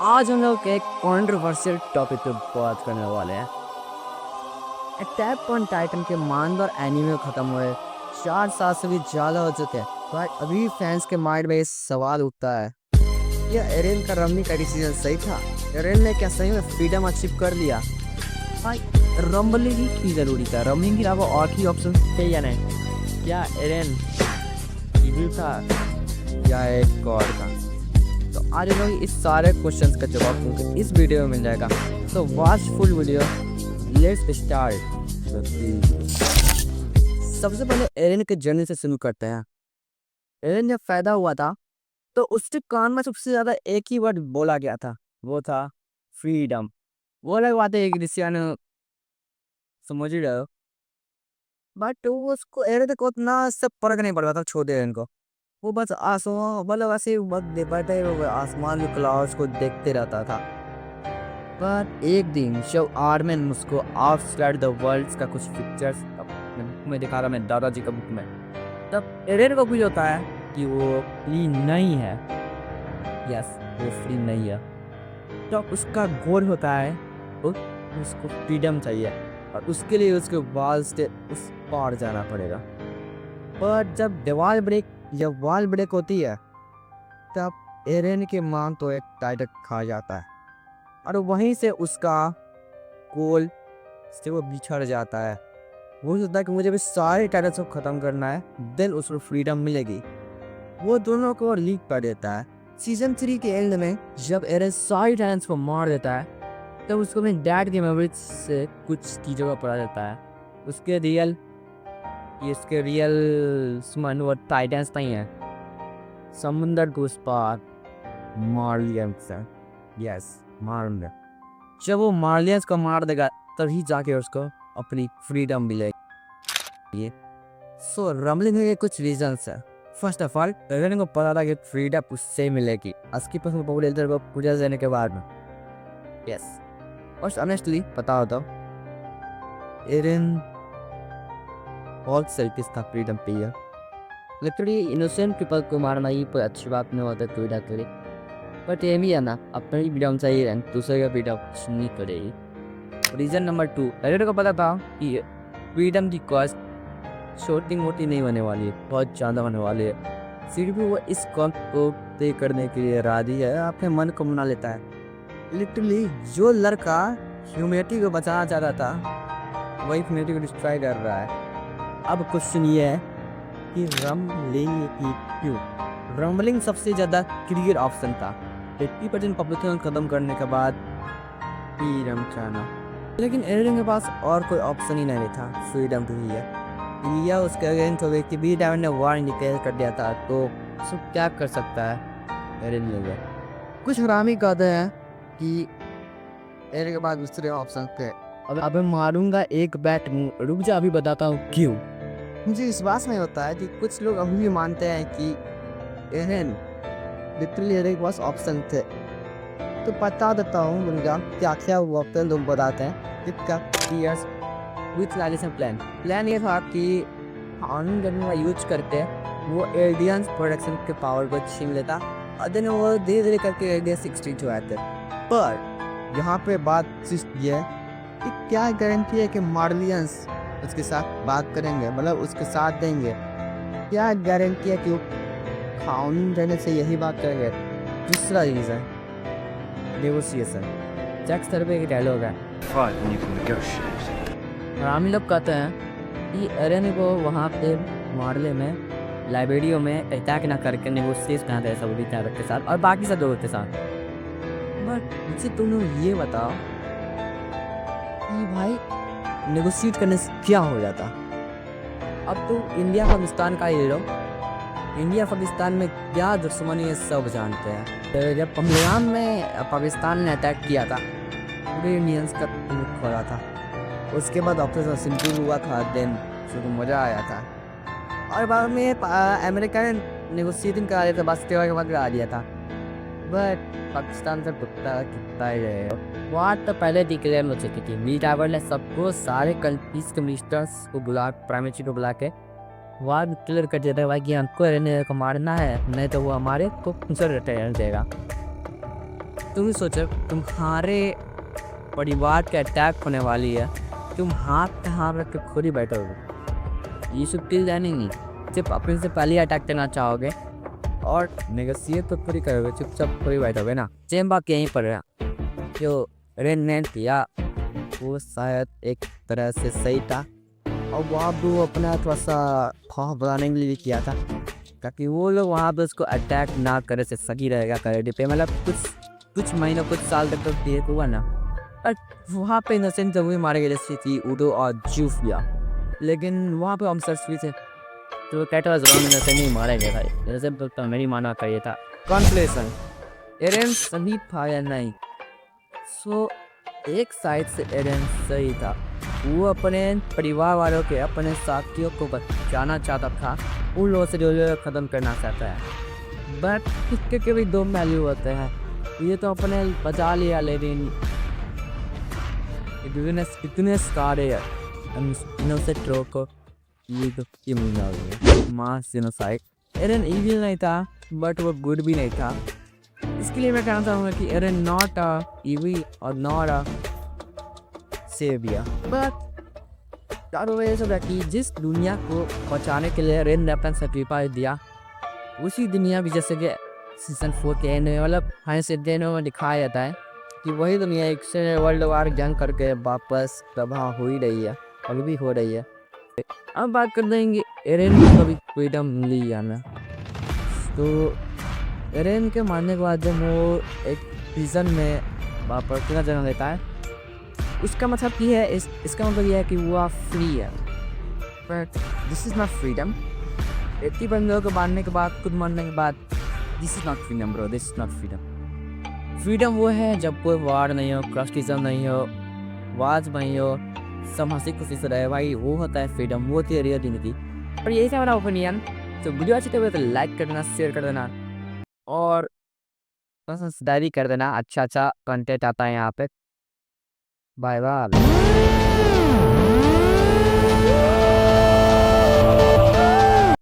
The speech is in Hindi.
आज हम लोग एक कंट्रोवर्शियल टॉपिक पे बात करने वाले हैं। अटैक ऑन टाइटन के मानदार एनीमे खत्म हुए 4 साल से भी ज़्यादा हो चुके हैं, भाई अभी फैंस के माइंड में ये सवाल उठता है, क्या एरेन का रमनी का डिसीजन सही था? एरेन ने क्या सही में फ्रीडम अचीव कर लिया? भाई रंबलिंग ही क्यों जरूरी था? रमनिंग के अलावा और की ऑप्शन थे या नहीं? क्या एरेन इविल था या एक गॉड था? तो आज हम लोग इस सारे क्वेश्चंस का जवाब तुमको इस वीडियो में मिल जाएगा। तो watch full video, let's start. सबसे पहले एरेन के जर्नी से शुरू करते हैं। एरेन जब पैदा हुआ था तो उसके कान में सबसे ज़्यादा एक ही वर्ड बोला गया था, वो था फ्रीडम। वो अलग बात है, एक ऋषियान समझ ही रहे हो, बट वो उसको एरेन को उतना सब फर्क नहीं पड़ता था छोटे एरेन को। वो बस आसमान मतलब ऐसे वक्त दे पाते वो आसमान के क्लाउड्स को देखते रहता था। पर एक दिन जब आर्मिन उसको आउटसाइड द वर्ल्ड्स का कुछ पिक्चर्स बुक में दिखा रहा, मैं दादाजी का बुक में, तब एरेन को कुछ होता है कि वो फ्री नहीं है। यस, वो फ्री नहीं है। तो उसका गोल होता है उसको फ्रीडम चाहिए और उसके लिए उसके वॉल से उस पार जाना पड़ेगा। पर जब वॉल ब्रेक होती है तब एरेन के मान तो एक टाइटन खा जाता है और वहीं से उसका गोल से वो बिछड़ जाता है। वो सोचता है कि मुझे भी सारे टाइटन्स को ख़त्म करना है, देन उसको फ्रीडम मिलेगी। वो दोनों को लीक कर देता है। सीजन 3 के एंड में जब एरेन सारे टाइटन्स को मार देता है तब उसको अपने डैड के मेमोरीज से कुछ चीज़ों का पता चलता है। इसके रियल दुश्मन वो टाइटन्स नहीं है, समुंदर के उस पार मार्लियंस है। यस, मार्लियंस। जब वो मार्लियंस को मार देगा तभी जाके उसको अपनी फ्रीडम मिलेगी। सो रमलिंग के कुछ रीजंस है। फर्स्ट ऑफ ऑल, एरेन को पता था कि फ्रीडम उससे मिलेगी अस्की पसंद पॉपुलर को पूजा देने के बाद में। यस, और ऑनेस्टली पता होता एरेन बहुत सेल्फिश था फ्रीडम पे। लिटरली इनोसेंट पीपल को मारना ही कोई अच्छी बात नहीं होता फ्रीडम के लिए। बट ये भी है ना, अपनी फ्रीडम चाहिए रहन, दूसरे का फ्रीडम सुननी पड़ेगी। रीज़न नंबर 2, एरेन को पता था कि फ्रीडम की कॉस्ट छोटी मोटी नहीं होने वाली है, बहुत ज़्यादा होने वाली है। सिर्फ वो इस कॉस्ट को पे करने के लिए राजी है, अपने मन को मना लेता है। लिटरली जो लड़का ह्यूमैनिटी को बचाना चाहता था वही ह्यूमैनिटी को डिस्ट्रॉय कर रहा है। अब क्वेश्चन ये है कि रमलिंग की क्यों? रमलिंग सबसे ज़्यादा क्लियर ऑप्शन था। 80% पॉपुलेशन खत्म करने के बाद फ्रीडम चाहना, लेकिन एरेन के पास और कोई ऑप्शन ही नहीं था। फ्रीडम तो ही है। इंडिया उसके अगेंस्ट हो गई कि बी डायमंड ने वार डिक्लेयर कर दिया था, तो उसको क्या कर सकता है एरेन ले गए। कुछ हरामी कहते हैं कि एरेन के पास दूसरे ऑप्शन थे। अब मैं मारूंगा एक बैट, रुक जा अभी बताता हूँ क्यों। मुझे विश्वास नहीं होता है कि कुछ लोग अभी भी मानते हैं कि एरेन लिटरली एरेन के पास ऑप्शन थे। तो बता देता हूँ उनका क्या क्या हुआ, लोग बताते हैं कितना ईयर्स विथ लाइलेशन प्लान ये था कि ऑन गन का यूज करके वो एलियंस प्रोडक्शन के पावर को छीन लेता और देन वो धीरे धीरे करके एलियंस 16 हो जाते। पर यहाँ पे बात सिर्फ ये है कि क्या गारंटी है कि मार्लियंस उसके साथ बात करेंगे, मतलब उसके साथ देंगे? क्या गारंटी है कि वो खान रहने से यही बात करेंगे? दूसरा रीज़न नेगोशिएशन। जैक सर्वे की डायलॉग है, हम लोग कहते हैं कि एरेन को वहाँ पे मार्ले में लाइब्रेरियों में अटैक ना करके नेगोशिएट करना था सऊदी अरब के साथ और बाकी सब लोगों के साथ। बट मुझे तुम लोग ये बताओ कि भाई नेगोशिएट करने से क्या हो जाता? अब तो इंडिया पाकिस्तान का ही लो, इंडिया पाकिस्तान में क्या दुश्मनी है सब जानते हैं। तो जब पहलगाम में पाकिस्तान ने अटैक किया था पूरे इंडियंस का मुख खोला था। उसके बाद ऑपरेशन सिंदूर हुआ था, देन सबको मज़ा आया था और बाद में अमेरिका ने नेगोशिएटिंग करा दिया था, बस के बाद करा दिया था। बट पाकिस्तान से कुत्ता कितना ही रहे। वार तो पहले डिक्लेयर हो चुकी थी। बी टावर ने सबको सारे कंट्रीज के मिनिस्टर्स को प्राइम मिनिस्टर को बुला के वार डिक्लेयर कर दिया था भाई कि हमको एरेन को मारना है, नहीं तो वो हमारे को रिटर्न देगा। तुम ही सोचो, तुम्हारे परिवार के अटैक होने वाली है, तुम हाथ पे हाथ रख के खुद ही बैठोगे। ये सब टिल नहीं, सिर्फ अपने से पहले अटैक करना चाहोगे और नेगोशिएट तो पूरी करोगे, चुपचाप पूरी बैठोगे ना। सेम बात यहीं पर है। जो रेन ने किया वो शायद एक तरह से सही था, और वहाँ पे वो अपना थोड़ा सा खौफ बढ़ाने के लिए किया था, ताकि वो लोग वहाँ पे उसको अटैक ना करे से सही रहेगा करेडी पे। मतलब कुछ महीनों कुछ साल तक तो ठीक हुआ ना, और वहाँ पे इनोसेंट जब भी मारे गए जैसे थी उडो और जूफिया, लेकिन वहाँ पे हम सर्च भी थे तो कैट वाज रॉन्ग, इनोसेंट नहीं मारा गया था। इनोसेंट तो मेरी मानना का ये था। कॉन्फ्लेशन एरेन सही था या नहीं? सो एक साइड से एरेन सही था, वो अपने परिवार वालों के, अपने साथियों को बचाना चाहता था, उन लोगों से जो लोग ख़त्म करना चाहता है। बट इसके के भी दो वैल्यू होते हैं, ये तो अपने बचा लिया, लेकिन इतने सारे इनोसेंट लोगों को ये तो क्यों हो गया मास जेनोसाइड। एरेन इविल नहीं था बट वो गुड भी नहीं था। इसके लिए मैं कहना चाहूँगा कि एरेन नॉट अ इविल और नॉट अ सेवियर, बट चारों वजह से था कि जिस दुनिया को बचाने के लिए एरेन ने अपना सेक्रीफाइस दिया, उसी दुनिया भी जैसे कि सीजन 4 के एंड में, मतलब हाई से देने में दिखाया जाता है कि वही दुनिया एक से वर्ल्ड वार जंग करके वापस तबाह हो ही रही है, अभी भी हो रही है। अब बात कर देंगे एरेन को कभी फ्रीडम मिली या ना। तो एरेन के मारने के बाद जब वो एक प्रिजन में वापस का जन्म लेता है, उसका मतलब ये है, इसका मतलब ये है कि वो फ्री है। But this is not freedom. इतनी बंदों को मारने के बाद, खुद मरने के बाद, this is not freedom bro, this is not freedom. Freedom वो है जब कोई वार नहीं हो, क्रस्टिज्म नहीं हो, वाज नहीं हो, सब हंसी खुशी से रहे, भाई वो होता है फ्रीडम, वो होती है रियल जिंदगी। और यही था मेरा ओपिनियन। तो वीडियो अच्छी लगे तो लाइक कर देना, शेयर कर देना, और सब्सक्राइब कर देना। अच्छा कंटेंट आता है यहाँ पे। Bye bye.